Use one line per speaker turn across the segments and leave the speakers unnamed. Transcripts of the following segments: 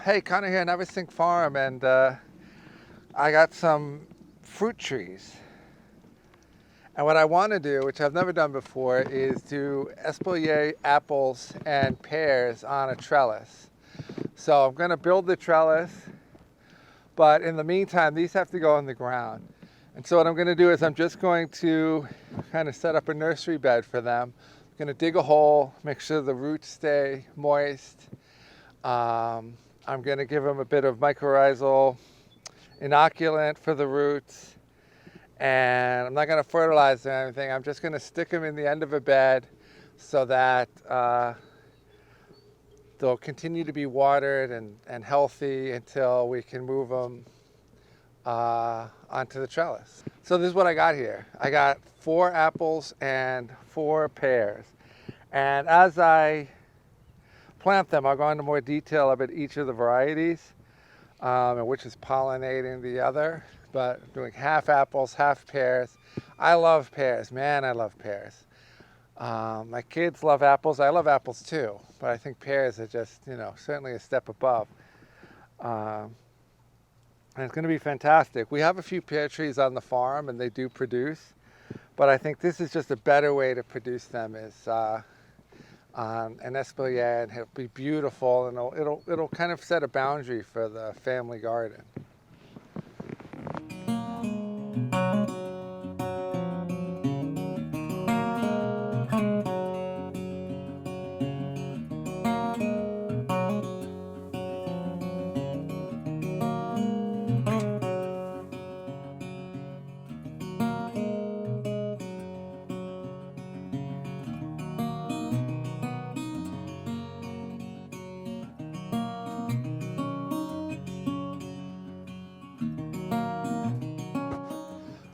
Hey, Conor here, Neversink Farm, and I got some fruit trees. And what I want to do, which I've never done before, is do Espeliar apples and pears on a trellis. So I'm going to build the trellis, but in the meantime, these have to go on the ground. And so what I'm going to do is I'm just going to kind of set up a nursery bed for them. I'm going to dig a hole, make sure the roots stay moist. I'm going to give them a bit of mycorrhizal inoculant for the roots, and I'm not going to fertilize them or anything. I'm just going to stick them in the end of a bed so that they'll continue to be watered and healthy until we can move them onto the trellis. So this is what I got here. I got 4 apples and 4 pears, and as I plant them, I'll go into more detail about each of the varieties and which is pollinating the other, but doing half apples, half pears. I love pears, man, I love pears. My kids love apples. I love apples too, but I think pears are just, certainly a step above. And it's going to be fantastic. We have a few pear trees on the farm and they do produce, but I think this is just a better way to produce them is an espalier, and it'll be beautiful, and it'll kind of set a boundary for the family garden.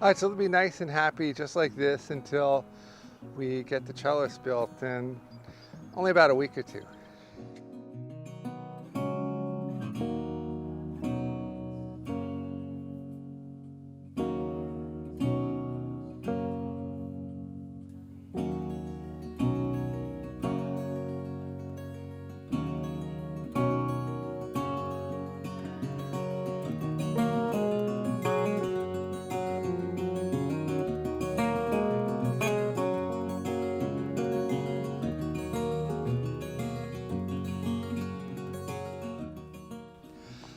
All right, so it'll be nice and happy just like this until we get the trellis built in only about a week or 2.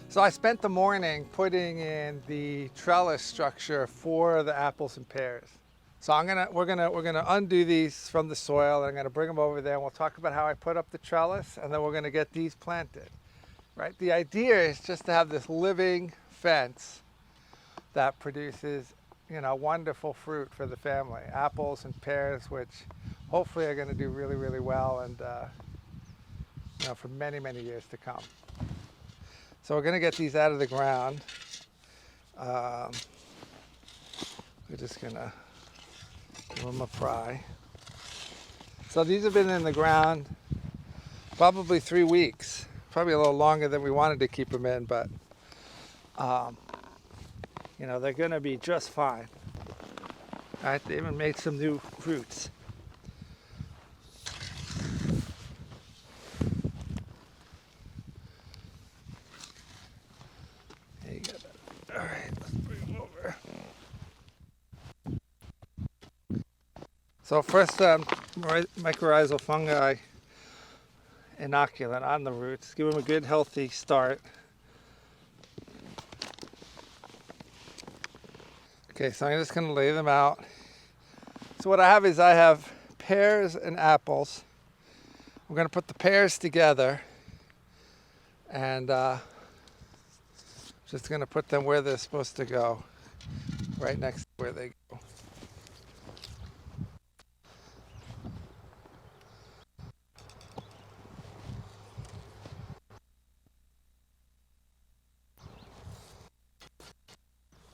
So I spent the morning putting in the trellis structure for the apples and pears. So we're gonna undo these from the soil, and I'm gonna bring them over there, and we'll talk about how I put up the trellis, and then we're gonna get these planted. Right? The idea is just to have this living fence that produces, wonderful fruit for the family. Apples and pears, which hopefully are gonna do really, really well, and for many, many years to come. So we're going to get these out of the ground. We're just going to give them a pry. So these have been in the ground probably 3 weeks, probably a little longer than we wanted to keep them in, but they're going to be just fine. All right, they even made some new roots. All right, let's bring them over. So first, mycorrhizal fungi inoculant on the roots. Give them a good healthy start. Okay, so I'm just going to lay them out. So what I have pears and apples. I'm going to put the pears together, and just going to put them where they're supposed to go, right next to where they go.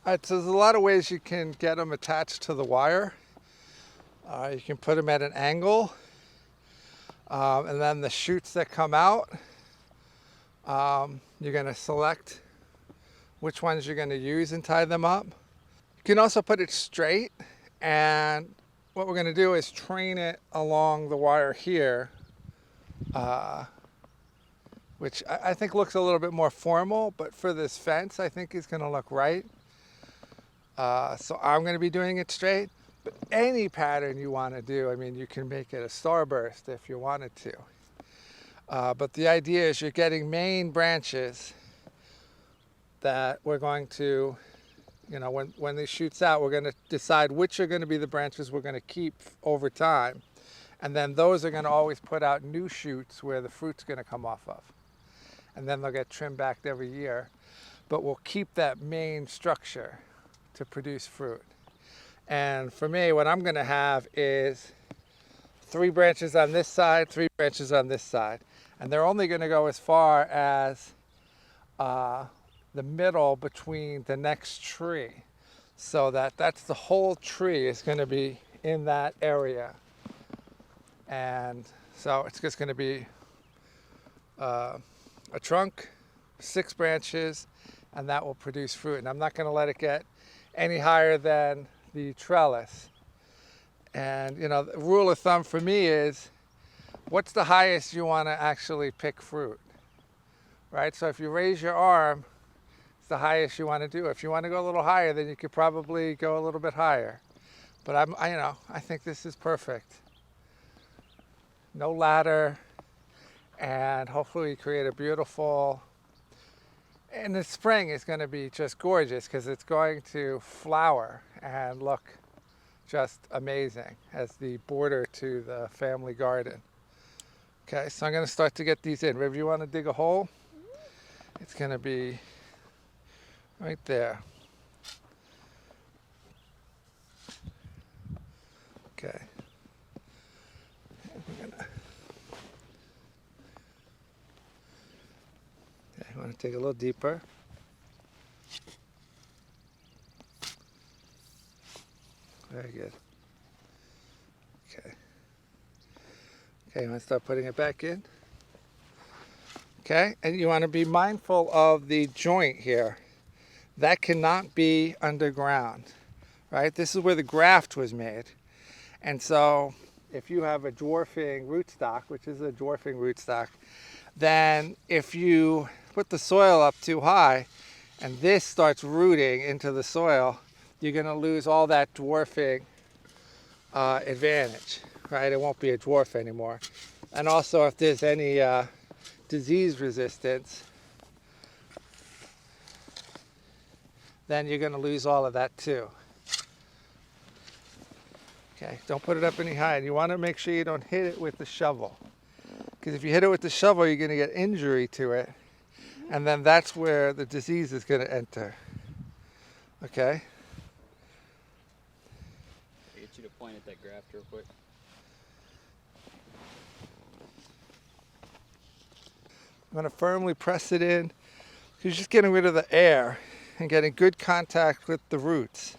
All right, so there's a lot of ways you can get them attached to the wire. You can put them at an angle, and then the shoots that come out, you're going to select which ones you're going to use and tie them up. You can also put it straight, and what we're going to do is train it along the wire here which I think looks a little bit more formal, but for this fence, I think is going to look right. So I'm going to be doing it straight, but any pattern you want to do, I mean, you can make it a starburst if you wanted to. But the idea is you're getting main branches that we're going to, you know, when this shoots out, we're going to decide which are going to be the branches we're going to keep over time. And then those are going to always put out new shoots where the fruit's going to come off of. And then they'll get trimmed back every year. But we'll keep that main structure to produce fruit. And for me, what I'm going to have is 3 branches on this side, 3 branches on this side. And they're only going to go as far as the middle between the next tree. So that's the whole tree is going to be in that area. And so it's just going to be a trunk, 6 branches, and that will produce fruit. And I'm not going to let it get any higher than the trellis. And, you know, the rule of thumb for me is, what's the highest you want to actually pick fruit, right? So if you raise your arm, it's the highest you want to do. If you want to go a little higher, then you could probably go a little bit higher. But I think this is perfect. No ladder, and hopefully create a beautiful, and the spring is going to be just gorgeous because it's going to flower and look just amazing as the border to the family garden. Okay, so I'm going to start to get these in. If you want to dig a hole, it's going to be right there. Okay. I want to dig a little deeper. Very good. Okay. Okay, you want to start putting it back in? Okay, and you want to be mindful of the joint here. That cannot be underground, right? This is where the graft was made. And so if you have a dwarfing rootstock, which is a dwarfing rootstock, then if you put the soil up too high and this starts rooting into the soil, you're going to lose all that dwarfing advantage, right? It won't be a dwarf anymore. And also if there's any disease resistance, then you're going to lose all of that too. Okay, don't put it up any higher. You want to make sure you don't hit it with the shovel. Because if you hit it with the shovel, you're going to get injury to it. And then that's where the disease is going to enter. Okay?
I'll get you to point at that graft real quick.
I'm going to firmly press it in. You're just getting rid of the air and getting good contact with the roots.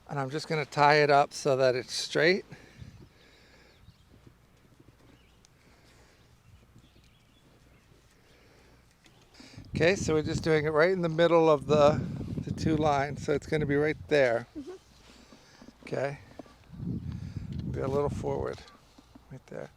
And I'm just going to tie it up so that it's straight. Okay, so we're just doing it right in the middle of the 2 lines, so it's going to be right there. Okay, be a little forward, right there.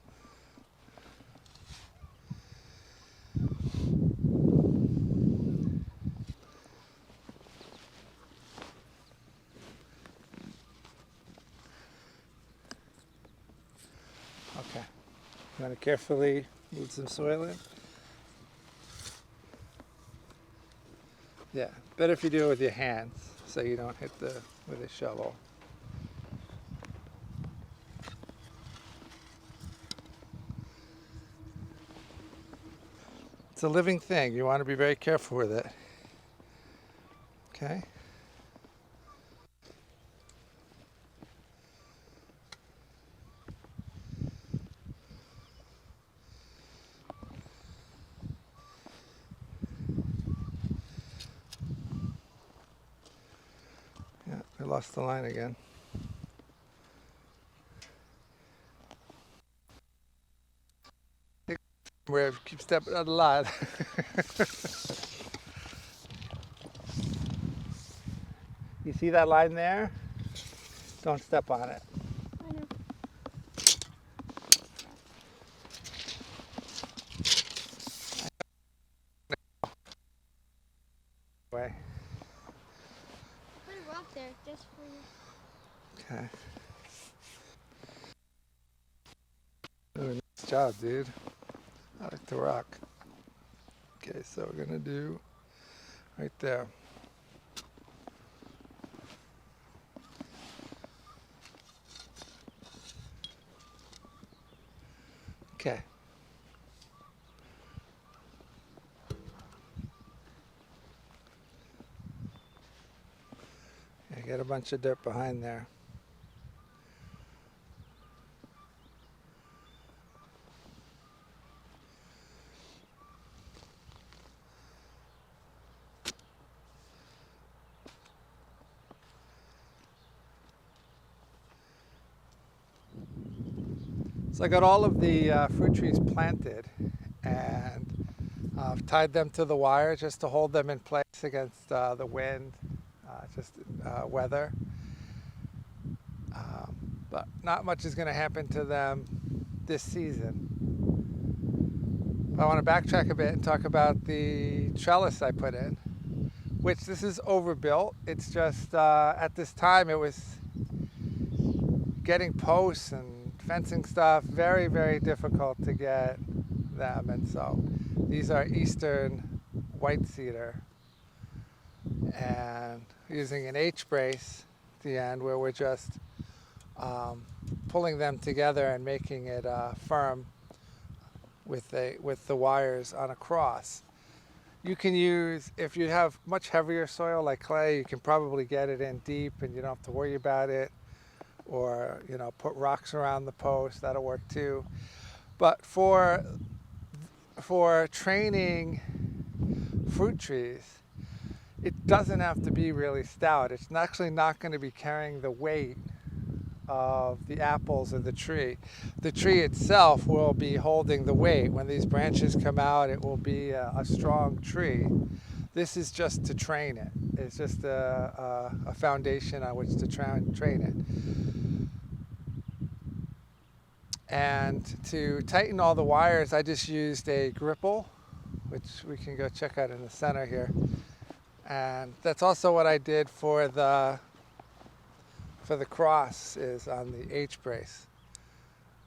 Okay, I'm going to carefully move some soil in. Yeah, better if you do it with your hands so you don't hit with a shovel. It's a living thing. You want to be very careful with it. Okay? Yeah, I lost the line again. Where I keep stepping out of the line. You see that line there? Don't step on it.
I know. just for you.
Okay. Oh, nice job, dude. I like the rock. Okay, so we're gonna do right there. Okay. I get a bunch of dirt behind there. So I got all of the fruit trees planted, and I've tied them to the wire just to hold them in place against the wind, weather. But not much is going to happen to them this season. I want to backtrack a bit and talk about the trellis I put in, which this is overbuilt. It's just at this time it was getting posts and fencing stuff very, very difficult to get them. And so these are eastern white cedar, and using an H brace at the end where we're just pulling them together and making it firm with the wires on a cross. You can use, if you have much heavier soil like clay, you can probably get it in deep and you don't have to worry about it. Or, you know, put rocks around the post, that'll work too. But for training fruit trees, it doesn't have to be really stout. It's actually not going to be carrying the weight of the apples of the tree. The tree itself will be holding the weight. When these branches come out, it will be a strong tree. This is just to train it. It's just a foundation on which to train it. And to tighten all the wires, I just used a gripple, which we can go check out in the center here. And that's also what I did for the cross, is on the H brace,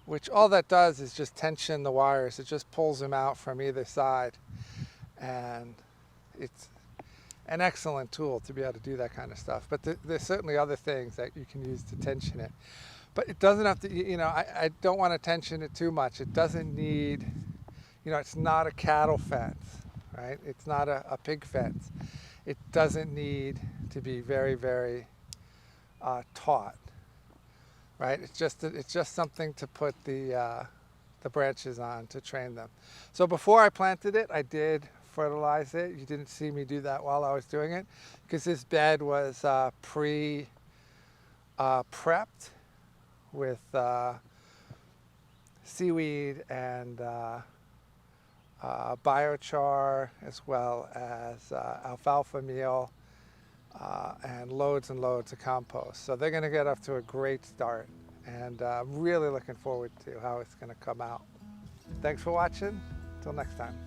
which all that does is just tension the wires. It just pulls them out from either side. And it's an excellent tool to be able to do that kind of stuff. But there's certainly other things that you can use to tension it. But it doesn't have to, you know, I don't want to tension it too much. It doesn't need, you know, it's not a cattle fence, right? It's not a pig fence. It doesn't need to be very, very taut, right? It's just something to put the branches on to train them. So before I planted it, I did fertilize it. You didn't see me do that while I was doing it, because this bed was prepped with seaweed and biochar, as well as alfalfa meal, and loads of compost. So they're going to get off to a great start, and I'm really looking forward to how it's going to come out. Thanks for watching. Till next time.